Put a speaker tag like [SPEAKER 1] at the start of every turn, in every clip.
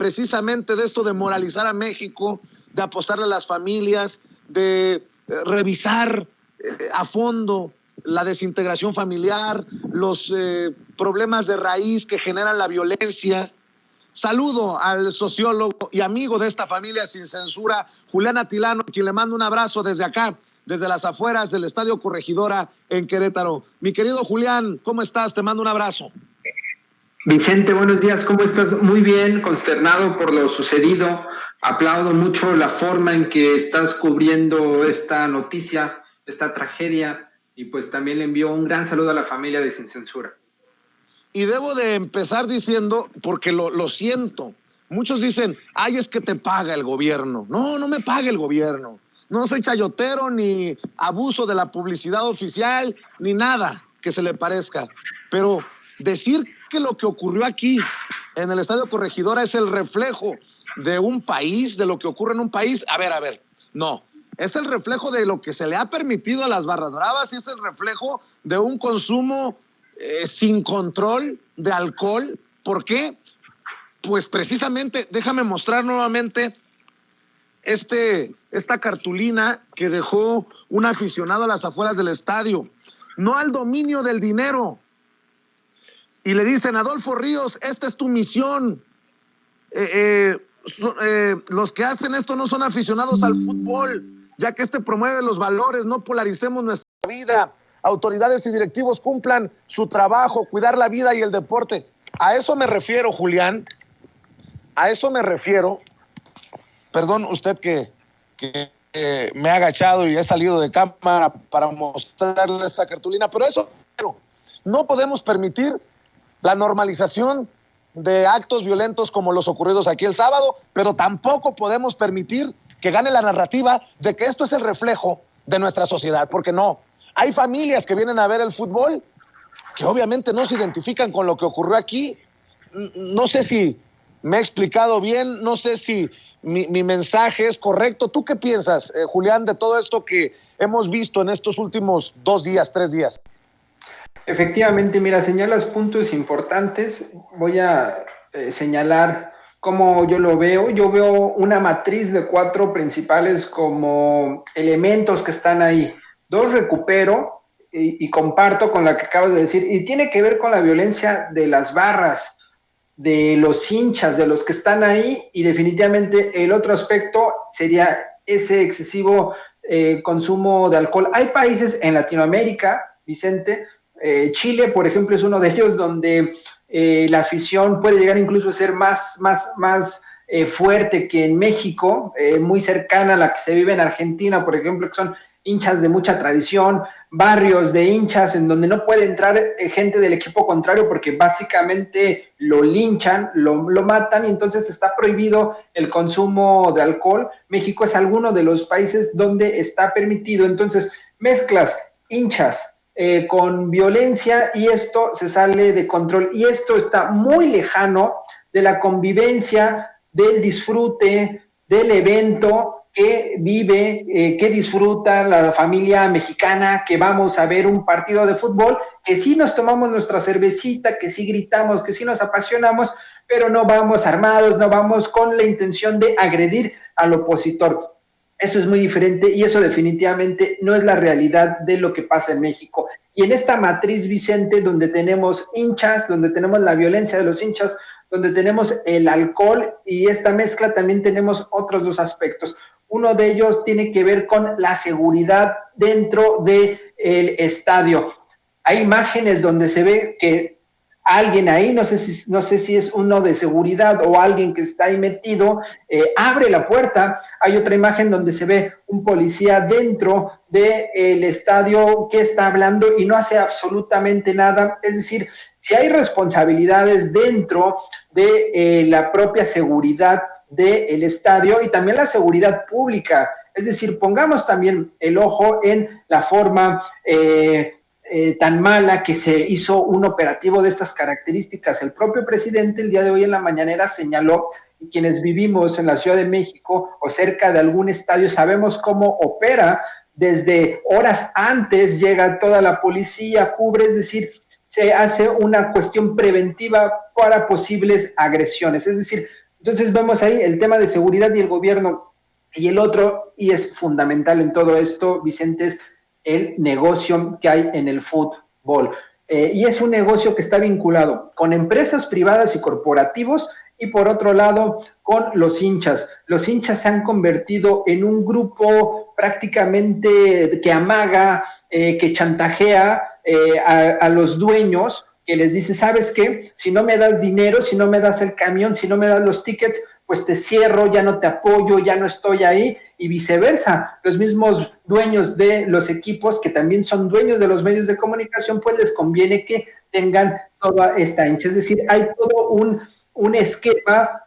[SPEAKER 1] precisamente de esto de moralizar a México, de apostarle a las familias, de revisar a fondo la desintegración familiar, los problemas de raíz que generan la violencia. Saludo al sociólogo y amigo de esta familia sin censura, Julián Atilano, a quien le mando un abrazo desde acá, desde las afueras del Estadio Corregidora en Querétaro. Mi querido Julián, ¿cómo estás? Te mando un abrazo.
[SPEAKER 2] Vicente, buenos días, ¿cómo estás? Muy bien, consternado por lo sucedido. Aplaudo mucho la forma en que estás cubriendo esta noticia, esta tragedia, y pues también le envío un gran saludo a la familia de Sin Censura.
[SPEAKER 1] Y debo de empezar diciendo, porque lo siento, muchos dicen, ay, es que te paga el gobierno. No, no me paga el gobierno. No soy chayotero, ni abuso de la publicidad oficial, ni nada que se le parezca. Pero decir que lo que ocurrió aquí en el Estadio Corregidora es el reflejo de un país, de lo que ocurre en un país, a ver, no. Es el reflejo de lo que se le ha permitido a las barras bravas y es el reflejo de un consumo sin control de alcohol. ¿Por qué? Pues precisamente, déjame mostrar nuevamente esta cartulina que dejó un aficionado a las afueras del estadio. No al dominio del dinero. Y le dicen, Adolfo Ríos, esta es tu misión. Los que hacen esto no son aficionados al fútbol, ya que este promueve los valores, no polaricemos nuestra vida. Autoridades y directivos cumplan su trabajo, cuidar la vida y el deporte. A eso me refiero, Julián. A eso me refiero. Perdón, usted que me ha agachado y he salido de cámara para mostrarle esta cartulina, pero eso, no podemos permitir la normalización de actos violentos como los ocurridos aquí el sábado, pero tampoco podemos permitir que gane la narrativa de que esto es el reflejo de nuestra sociedad, porque no. Hay familias que vienen a ver el fútbol que obviamente no se identifican con lo que ocurrió aquí. No sé si me he explicado bien, no sé si mi mensaje es correcto. ¿Tú qué piensas, Julián, de todo esto que hemos visto en estos últimos 2 días, 3 días?
[SPEAKER 2] Efectivamente, mira, señalas puntos importantes. Voy a señalar cómo yo lo veo. Yo veo una matriz de 4 principales como elementos que están ahí. 2 recupero y comparto con la que acabas de decir, y tiene que ver con la violencia de las barras, de los hinchas, de los que están ahí, y definitivamente el otro aspecto sería ese excesivo consumo de alcohol. Hay países en Latinoamérica, Vicente, Chile, por ejemplo, es uno de ellos donde la afición puede llegar incluso a ser más fuerte que en México, muy cercana a la que se vive en Argentina, por ejemplo, que son hinchas de mucha tradición, barrios de hinchas en donde no puede entrar gente del equipo contrario porque básicamente lo linchan, lo matan, y entonces está prohibido el consumo de alcohol. México es alguno de los países donde está permitido. Entonces mezclas hinchas con violencia y esto se sale de control, y esto está muy lejano de la convivencia, del disfrute, del evento que vive, que disfruta la familia mexicana, que vamos a ver un partido de fútbol, que sí nos tomamos nuestra cervecita, que sí gritamos, que sí nos apasionamos, pero no vamos armados, no vamos con la intención de agredir al opositor. Eso es muy diferente y eso definitivamente no es la realidad de lo que pasa en México. Y en esta matriz, Vicente, donde tenemos hinchas, donde tenemos la violencia de los hinchas, donde tenemos el alcohol y esta mezcla, también tenemos otros 2 aspectos. Uno de ellos tiene que ver con la seguridad dentro del estadio. Hay imágenes donde se ve que alguien ahí, no sé si es uno de seguridad o alguien que está ahí metido, abre la puerta. Hay otra imagen donde se ve un policía dentro del estadio que está hablando y no hace absolutamente nada. Es decir, si hay responsabilidades dentro de la propia seguridad del estadio y también la seguridad pública. Es decir, pongamos también el ojo en la forma tan mala que se hizo un operativo de estas características. El propio presidente el día de hoy en la mañanera señaló, y quienes vivimos en la Ciudad de México o cerca de algún estadio sabemos cómo opera. Desde horas antes llega toda la policía, cubre, es decir, se hace una cuestión preventiva para posibles agresiones. Es decir, Entonces vemos ahí el tema de seguridad y el gobierno. Y el otro, y es fundamental en todo esto, Vicente, es el negocio que hay en el fútbol. Y es un negocio que está vinculado con empresas privadas y corporativos y por otro lado con los hinchas. Los hinchas se han convertido en un grupo prácticamente que amaga, que chantajea a los dueños, que les dice, ¿sabes qué? Si no me das dinero, si no me das el camión, si no me das los tickets, pues te cierro, ya no te apoyo, ya no estoy ahí, y viceversa. Los mismos dueños de los equipos, que también son dueños de los medios de comunicación, pues les conviene que tengan toda esta hincha. Es decir, hay todo un esquema,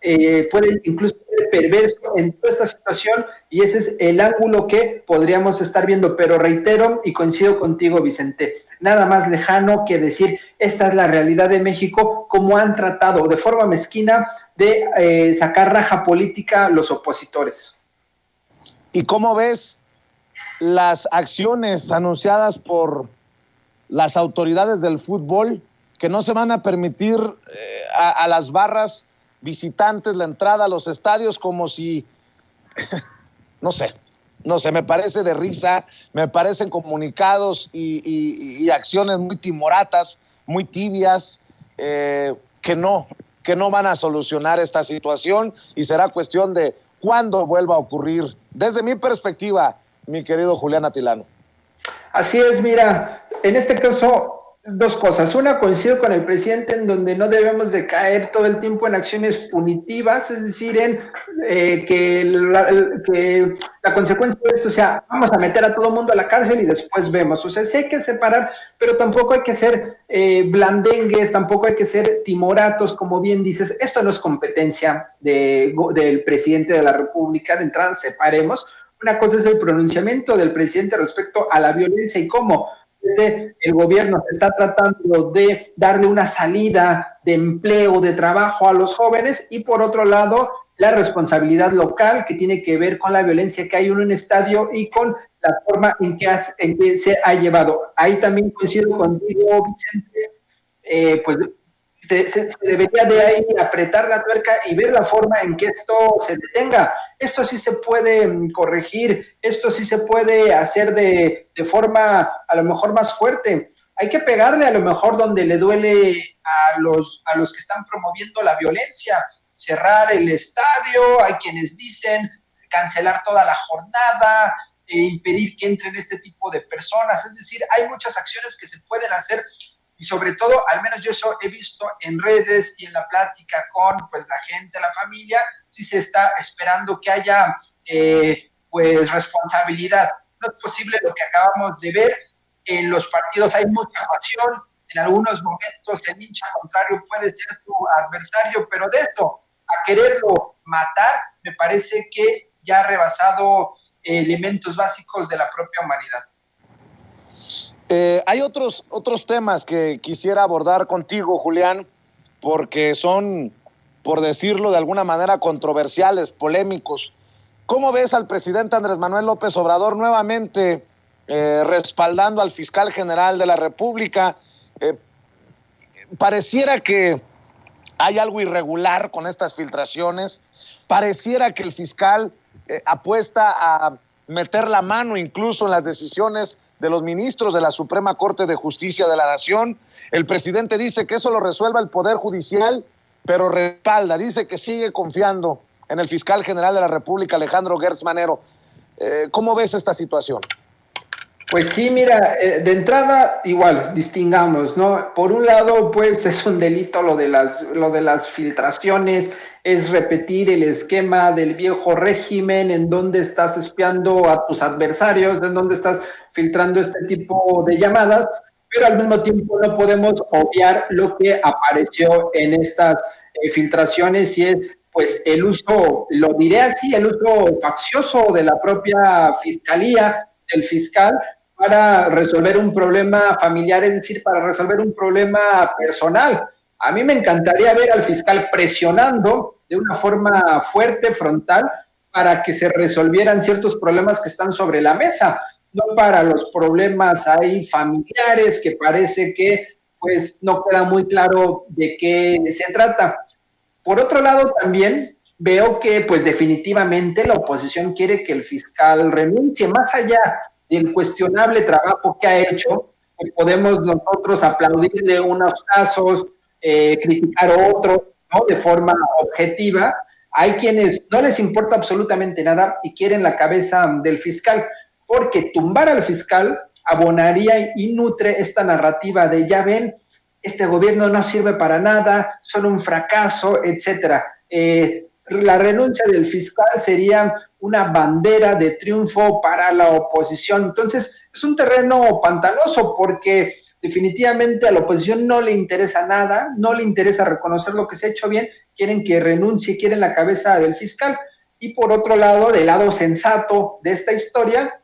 [SPEAKER 2] puede incluso ser perverso en toda esta situación, y ese es el ángulo que podríamos estar viendo. Pero reitero y coincido contigo, Vicente, nada más lejano que decir, esta es la realidad de México, como han tratado de forma mezquina de sacar raja política los opositores.
[SPEAKER 1] ¿Y cómo ves las acciones anunciadas por las autoridades del fútbol, que no se van a permitir a las barras visitantes la entrada a los estadios, como si, no sé, me parece de risa, me parecen comunicados y acciones muy timoratas, muy tibias, que no van a solucionar esta situación, y será cuestión de cuándo vuelva a ocurrir, desde mi perspectiva, mi querido Julián Atilano.
[SPEAKER 2] Así es, mira, en este caso, dos cosas. Una, coincido con el presidente en donde no debemos de caer todo el tiempo en acciones punitivas, es decir, en que la consecuencia de esto sea, vamos a meter a todo el mundo a la cárcel y después vemos. O sea, sí hay que separar, pero tampoco hay que ser blandengues, tampoco hay que ser timoratos, como bien dices. Esto no es competencia del presidente de la República. De entrada, separemos. Una cosa es el pronunciamiento del presidente respecto a la violencia y cómo desde el gobierno se está tratando de darle una salida de empleo, de trabajo a los jóvenes, y por otro lado, la responsabilidad local que tiene que ver con la violencia que hay en un estadio y con la forma en que se ha llevado. Ahí también coincido contigo, Vicente, pues se debería de ahí apretar la tuerca y ver la forma en que esto se detenga. Esto sí se puede corregir, esto sí se puede hacer de forma a lo mejor más fuerte. Hay que pegarle a lo mejor donde le duele a los que están promoviendo la violencia, cerrar el estadio, hay quienes dicen cancelar toda la jornada, impedir que entren este tipo de personas. Es decir, hay muchas acciones que se pueden hacer. Y sobre todo, al menos yo eso he visto en redes y en la plática con pues la gente, la familia, sí se está esperando que haya pues responsabilidad. No es posible lo que acabamos de ver. En los partidos hay mucha pasión, en algunos momentos el hincha contrario puede ser tu adversario, pero de eso a quererlo matar, me parece que ya ha rebasado elementos básicos de la propia humanidad.
[SPEAKER 1] Hay otros temas que quisiera abordar contigo, Julián, porque son, por decirlo de alguna manera, controversiales, polémicos. ¿Cómo ves al presidente Andrés Manuel López Obrador nuevamente respaldando al fiscal general de la República? Pareciera que hay algo irregular con estas filtraciones, pareciera que el fiscal apuesta a meter la mano incluso en las decisiones de los ministros de la Suprema Corte de Justicia de la Nación. El presidente dice que eso lo resuelva el Poder Judicial, pero respalda, dice que sigue confiando en el fiscal general de la República, Alejandro Gertz Manero. ¿Cómo ves esta situación?
[SPEAKER 2] Pues sí, mira, de entrada igual, distingamos, ¿no? Por un lado, pues es un delito lo de las filtraciones, es repetir el esquema del viejo régimen en donde estás espiando a tus adversarios, en donde estás filtrando este tipo de llamadas, pero al mismo tiempo no podemos obviar lo que apareció en estas filtraciones, y es pues el uso, lo diré así, el uso faccioso de la propia fiscalía, del fiscal, para resolver un problema familiar, es decir, para resolver un problema personal. A mí me encantaría ver al fiscal presionando de una forma fuerte, frontal, para que se resolvieran ciertos problemas que están sobre la mesa, no para los problemas ahí familiares que parece que pues no queda muy claro de qué se trata. Por otro lado, también veo que pues definitivamente la oposición quiere que el fiscal renuncie, más allá del cuestionable trabajo que ha hecho, que podemos nosotros aplaudirle unos casos, criticar otros, ¿no? De forma objetiva. Hay quienes no les importa absolutamente nada y quieren la cabeza del fiscal, porque tumbar al fiscal abonaría y nutre esta narrativa de ya ven, este gobierno no sirve para nada, son un fracaso, etcétera. La renuncia del fiscal sería una bandera de triunfo para la oposición. Entonces, es un terreno pantanoso porque definitivamente a la oposición no le interesa nada, no le interesa reconocer lo que se ha hecho bien, quieren que renuncie, quieren la cabeza del fiscal. Y por otro lado, del lado sensato de esta historia,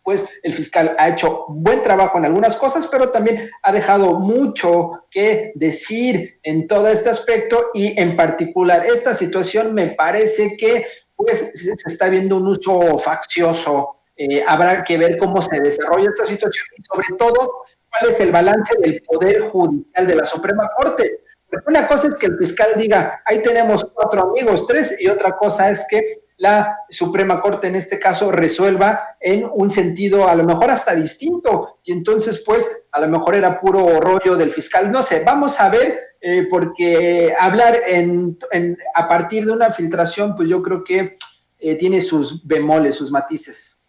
[SPEAKER 2] pues el fiscal ha hecho buen trabajo en algunas cosas, pero también ha dejado mucho que decir en todo este aspecto y en particular esta situación me parece que pues se está viendo un uso faccioso. Habrá que ver cómo se desarrolla esta situación y sobre todo cuál es el balance del Poder Judicial de la Suprema Corte. Porque una cosa es que el fiscal diga, ahí tenemos 4 amigos, 3, y otra cosa es que la Suprema Corte en este caso resuelva en un sentido a lo mejor hasta distinto y entonces pues a lo mejor era puro rollo del fiscal, no sé, vamos a ver porque hablar a partir de una filtración pues yo creo que tiene sus bemoles, sus matices.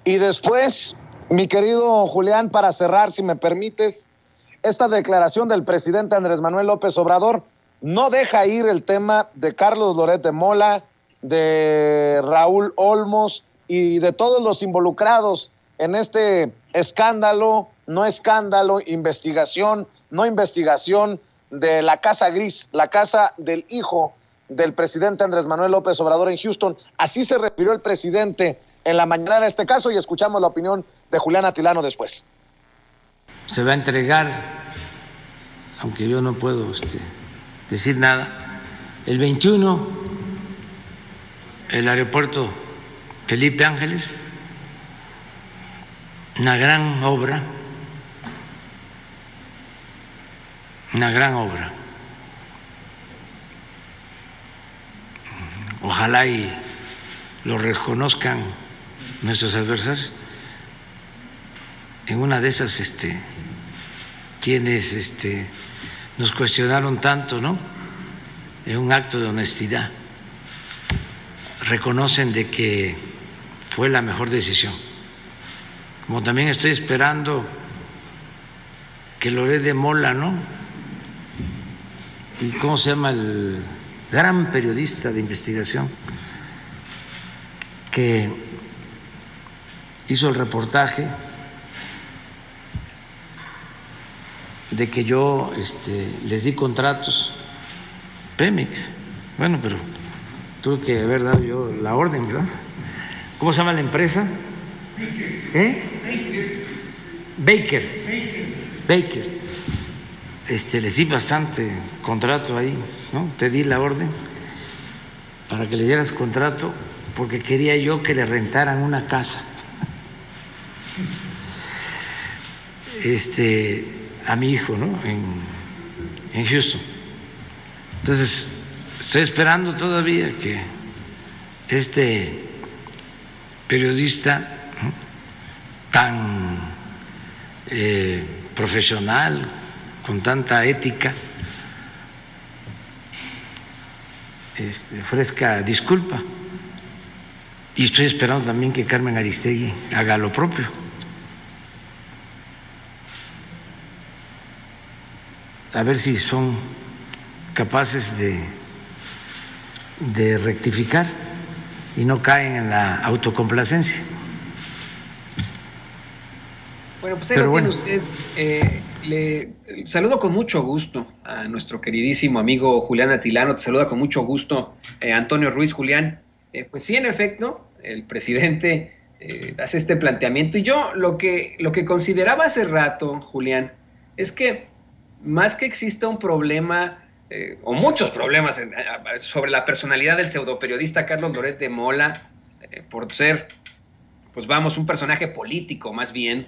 [SPEAKER 1] Y después, mi querido Julián, para cerrar, si me permites, esta declaración del presidente Andrés Manuel López Obrador no deja ir el tema de Carlos Loret de Mola, de Raúl Olmos y de todos los involucrados en este escándalo, no escándalo, investigación, no investigación de la Casa Gris, la casa del hijo del presidente Andrés Manuel López Obrador en Houston. Así se refirió el presidente en la mañana en este caso y escuchamos la opinión de Julián Atilano después.
[SPEAKER 3] Se va a entregar, aunque yo no puedo decir nada, el 21 el aeropuerto Felipe Ángeles, una gran obra, Ojalá y lo reconozcan nuestros adversarios. En una de esas, quienes nos cuestionaron tanto, ¿no? En un acto de honestidad, reconocen de que fue la mejor decisión. Como también estoy esperando que Loret de Mola, ¿no? ¿Y cómo se llama el gran periodista de investigación que hizo el reportaje de que yo les di contratos? Pemex. Bueno, pero tuve que haber dado yo la orden, ¿verdad? ¿Cómo se llama la empresa? Baker. Les di bastante contrato ahí, ¿no? Te di la orden para que le dieras contrato porque quería yo que le rentaran una casa a mi hijo, ¿no? En Houston. Entonces, estoy esperando todavía que este periodista, ¿no?, tan profesional, con tanta ética, ofrezca disculpa. Y estoy esperando también que Carmen Aristegui haga lo propio. A ver si son capaces de rectificar y no caen en la autocomplacencia.
[SPEAKER 4] Bueno, pues ahí lo tiene usted. Le saludo con mucho gusto a nuestro queridísimo amigo Julián Atilano. Te saluda con mucho gusto Antonio Ruiz. Julián, pues sí, en efecto, el presidente hace este planteamiento. Y yo lo que consideraba hace rato, Julián, es que más que exista un problema o muchos problemas sobre la personalidad del pseudoperiodista Carlos Loret de Mola, por ser, pues vamos, un personaje político más bien,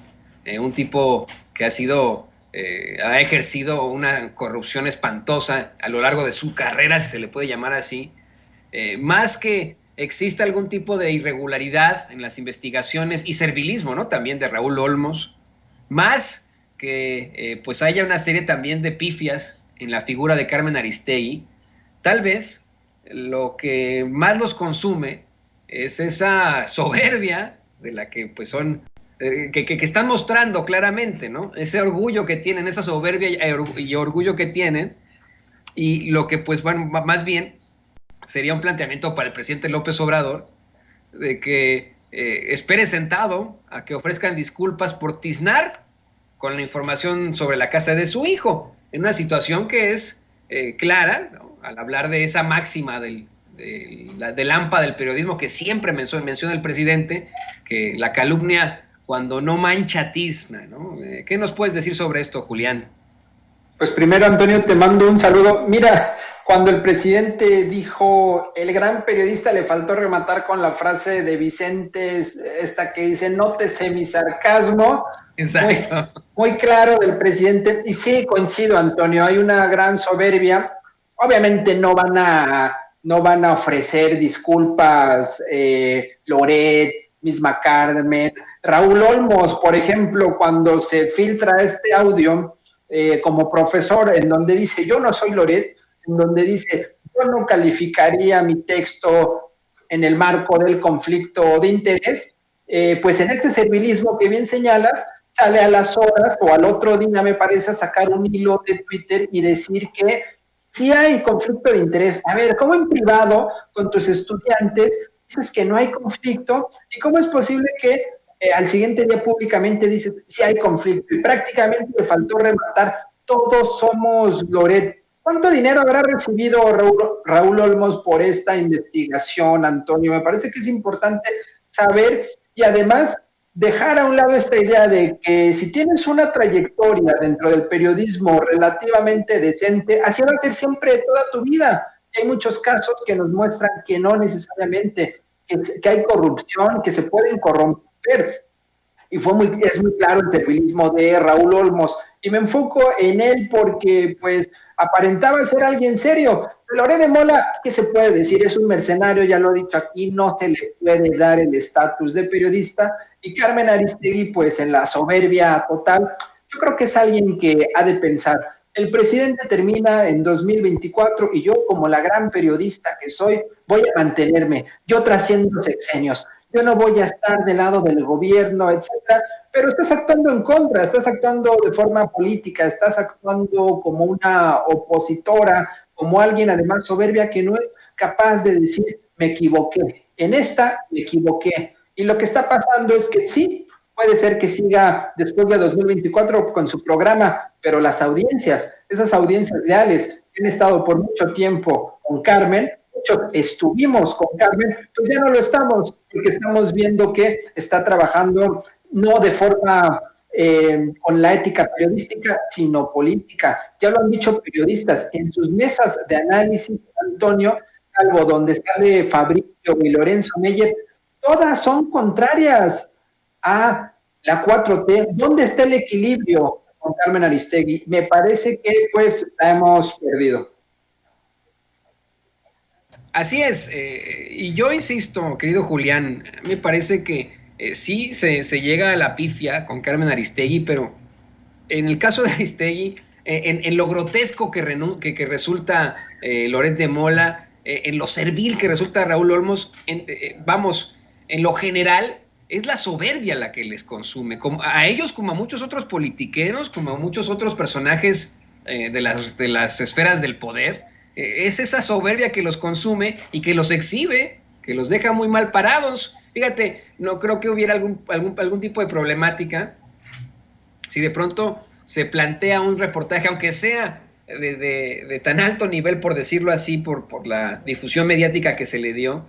[SPEAKER 4] un tipo que ha ejercido una corrupción espantosa a lo largo de su carrera, si se le puede llamar así, más que exista algún tipo de irregularidad en las investigaciones y servilismo, ¿no? También de Raúl Olmos, más que pues haya una serie también de pifias en la figura de Carmen Aristegui, tal vez lo que más los consume es esa soberbia de la que pues son, que están mostrando claramente, ¿no? Ese orgullo que tienen, esa soberbia y orgullo que tienen, y lo que pues bueno, más bien sería un planteamiento para el presidente López Obrador de que espere sentado a que ofrezcan disculpas por tiznar con la información sobre la casa de su hijo, en una situación que es clara, ¿no? Al hablar de esa máxima del AMPA del periodismo que siempre menciona el presidente, que la calumnia cuando no mancha tizna, ¿no? ¿Qué nos puedes decir sobre esto, Julián?
[SPEAKER 2] Pues primero, Antonio, te mando un saludo. Mira, cuando el presidente dijo, el gran periodista, le faltó rematar con la frase de Vicente, esta que dice, nótese mi sarcasmo.
[SPEAKER 4] Exacto.
[SPEAKER 2] Muy claro del presidente, y sí, coincido, Antonio, hay una gran soberbia. Obviamente no van a ofrecer disculpas Loret, misma Carmen, Raúl Olmos, por ejemplo, cuando se filtra este audio como profesor, en donde dice, yo no soy Loret, en donde dice, yo no calificaría mi texto en el marco del conflicto de interés, pues en este servilismo que bien señalas, sale a las horas o al otro día, me parece, a sacar un hilo de Twitter y decir que sí hay conflicto de interés. A ver, ¿cómo en privado con tus estudiantes dices que no hay conflicto? ¿Y cómo es posible que al siguiente día públicamente dices sí hay conflicto? Y prácticamente le faltó rematar, todos somos Loret. ¿Cuánto dinero habrá recibido Raúl Olmos por esta investigación, Antonio? Me parece que es importante saber, y además dejar a un lado esta idea de que si tienes una trayectoria dentro del periodismo relativamente decente, así va a ser siempre toda tu vida. Hay muchos casos que nos muestran que no necesariamente, que hay corrupción, que se pueden corromper. Y es muy claro el servilismo de Raúl Olmos. Y me enfoco en él porque, pues, aparentaba ser alguien serio. Loret de Mola, ¿qué se puede decir? Es un mercenario, ya lo he dicho aquí, no se le puede dar el estatus de periodista. Y Carmen Aristegui, pues, en la soberbia total, yo creo que es alguien que ha de pensar. El presidente termina en 2024 y yo, como la gran periodista que soy, voy a mantenerme. Yo trasciendo sexenios. Yo no voy a estar del lado del gobierno, etcétera, pero estás actuando en contra, estás actuando de forma política, estás actuando como una opositora, como alguien además soberbia que no es capaz de decir, me equivoqué, en esta me equivoqué. Y lo que está pasando es que sí, puede ser que siga después de 2024 con su programa, pero las audiencias, esas audiencias reales que han estado por mucho tiempo con Carmen, estuvimos con Carmen, pues ya no lo estamos, porque estamos viendo que está trabajando no de forma con la ética periodística, sino política. Ya lo han dicho periodistas, en sus mesas de análisis, Antonio, algo donde sale Fabricio y Lorenzo Meyer, todas son contrarias a la 4T. ¿Dónde está el equilibrio con Carmen Aristegui? Me parece que pues la hemos perdido.
[SPEAKER 4] Así es, y yo insisto, querido Julián, me parece que sí se llega a la pifia con Carmen Aristegui, pero en el caso de Aristegui, en lo grotesco que resulta Loret de Mola, en lo servil que resulta Raúl Olmos, en lo general, es la soberbia la que les consume, a ellos como a muchos otros politiqueros, como a muchos otros personajes de las esferas del poder. Es esa soberbia que los consume y que los exhibe, que los deja muy mal parados. Fíjate, no creo que hubiera algún tipo de problemática si de pronto se plantea un reportaje, aunque sea de tan alto nivel, por decirlo así, por la difusión mediática que se le dio,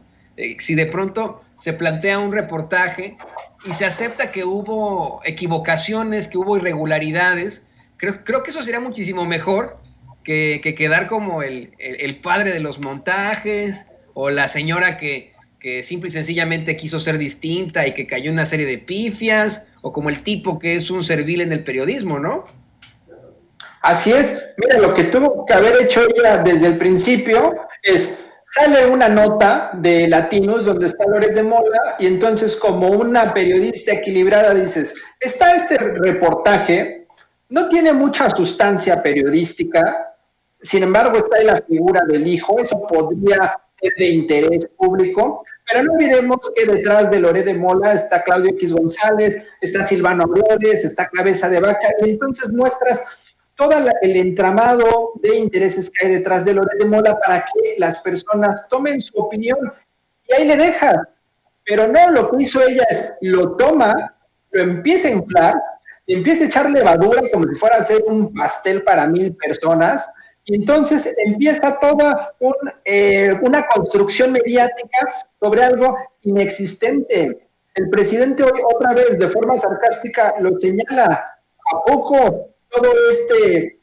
[SPEAKER 4] si de pronto se plantea un reportaje y se acepta que hubo equivocaciones, que hubo irregularidades, creo que eso sería muchísimo mejor que quedar como el padre de los montajes, o la señora que simple y sencillamente quiso ser distinta y que cayó en una serie de pifias, o como el tipo que es un servil en el periodismo, ¿no?
[SPEAKER 2] Así es. Mira, lo que tuvo que haber hecho ella desde el principio es, sale una nota de Latinos donde está Loret de Mola y entonces como una periodista equilibrada dices, está este reportaje, no tiene mucha sustancia periodística, sin embargo está en la figura del hijo, eso podría ser de interés público, pero no olvidemos que detrás de Loret de Mola está Claudio X González, está Silvano Aureoles, está Cabeza de Vaca, y entonces muestras todo el entramado de intereses que hay detrás de Loret de Mola para que las personas tomen su opinión y ahí le dejas. Pero no, lo que hizo ella es, lo toma, lo empieza a inflar, empieza a echar levadura como si fuera a hacer un pastel para 1000 personas, y entonces empieza toda una construcción mediática sobre algo inexistente. El presidente hoy otra vez, de forma sarcástica, lo señala. ¿A poco todo este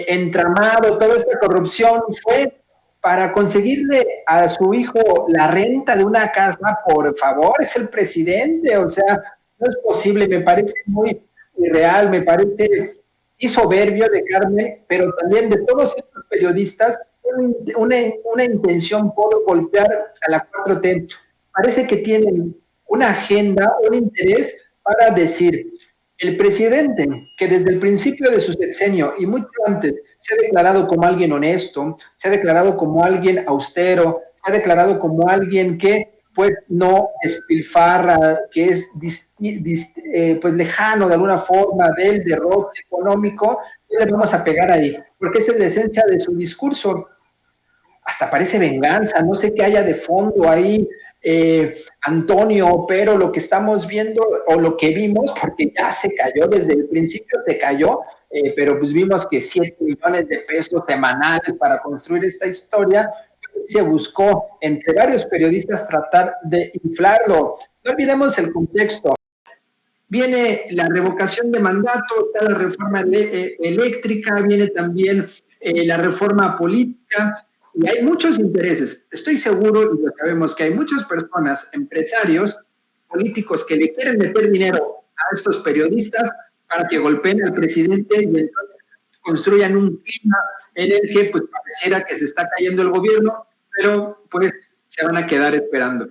[SPEAKER 2] entramado, toda esta corrupción fue para conseguirle a su hijo la renta de una casa? Por favor, es el presidente, o sea, no es posible, me parece muy irreal, me parece y soberbio de Carmen, pero también de todos estos periodistas, una intención por golpear a la 4T. Parece que tienen una agenda, un interés para decir, el presidente, que desde el principio de su sexenio y mucho antes se ha declarado como alguien honesto, se ha declarado como alguien austero, se ha declarado como alguien que pues no despilfarra, que es pues lejano de alguna forma del derroche económico, le vamos a pegar ahí, porque esa es la esencia de su discurso. Hasta parece venganza, no sé qué haya de fondo ahí, Antonio, pero lo que estamos viendo, o lo que vimos, porque ya se cayó, desde el principio se cayó, pero pues vimos que 7 millones de pesos semanales para construir esta historia, se buscó entre varios periodistas tratar de inflarlo. No olvidemos el contexto. Viene la revocación de mandato, está la reforma eléctrica, viene también la reforma política, y hay muchos intereses. Estoy seguro, y lo sabemos, que hay muchas personas, empresarios, políticos, que le quieren meter dinero a estos periodistas para que golpeen al presidente y entonces construyan un clima en el que pues pareciera que se está cayendo el gobierno, pero pues se van a quedar esperando.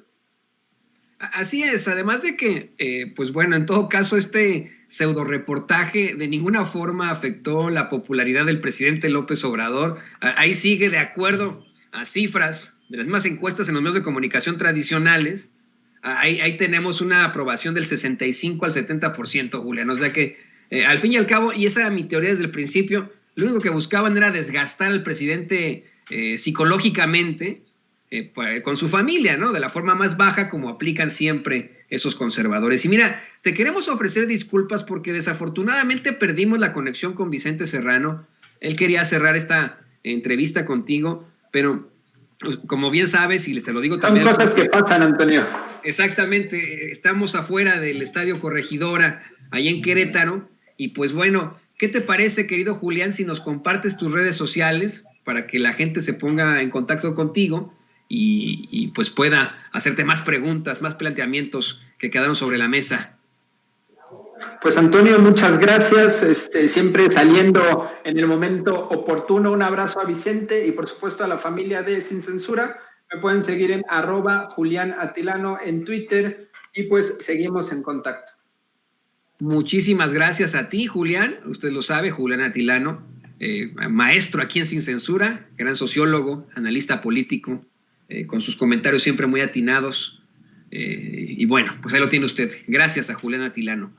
[SPEAKER 4] Así es, además de que, pues bueno, en todo caso este pseudo reportaje de ninguna forma afectó la popularidad del presidente López Obrador. Ahí sigue de acuerdo a cifras de las mismas encuestas en los medios de comunicación tradicionales. Ahí tenemos una aprobación del 65 al 70%, Julián. O sea que al fin y al cabo, y esa era mi teoría desde el principio, lo único que buscaban era desgastar al presidente psicológicamente, con su familia, ¿no? De la forma más baja, como aplican siempre esos conservadores. Y mira, te queremos ofrecer disculpas porque desafortunadamente perdimos la conexión con Vicente Serrano. Él quería cerrar esta entrevista contigo, pero como bien sabes, y te lo digo también...
[SPEAKER 2] Son cosas que pasan, Antonio.
[SPEAKER 4] Exactamente, estamos afuera del Estadio Corregidora, allá en Querétaro, y pues bueno, ¿qué te parece, querido Julián, si nos compartes tus redes sociales para que la gente se ponga en contacto contigo y pues pueda hacerte más preguntas, más planteamientos que quedaron sobre la mesa?
[SPEAKER 2] Pues Antonio, muchas gracias, siempre saliendo en el momento oportuno. Un abrazo a Vicente y por supuesto a la familia de Sin Censura. Me pueden seguir en @JuliánAtilano en Twitter y pues seguimos en contacto.
[SPEAKER 4] Muchísimas gracias a ti, Julián. Usted lo sabe, Julián Atilano, maestro aquí en Sin Censura, gran sociólogo, analista político, con sus comentarios siempre muy atinados. Y bueno, pues ahí lo tiene usted. Gracias a Julián Atilano.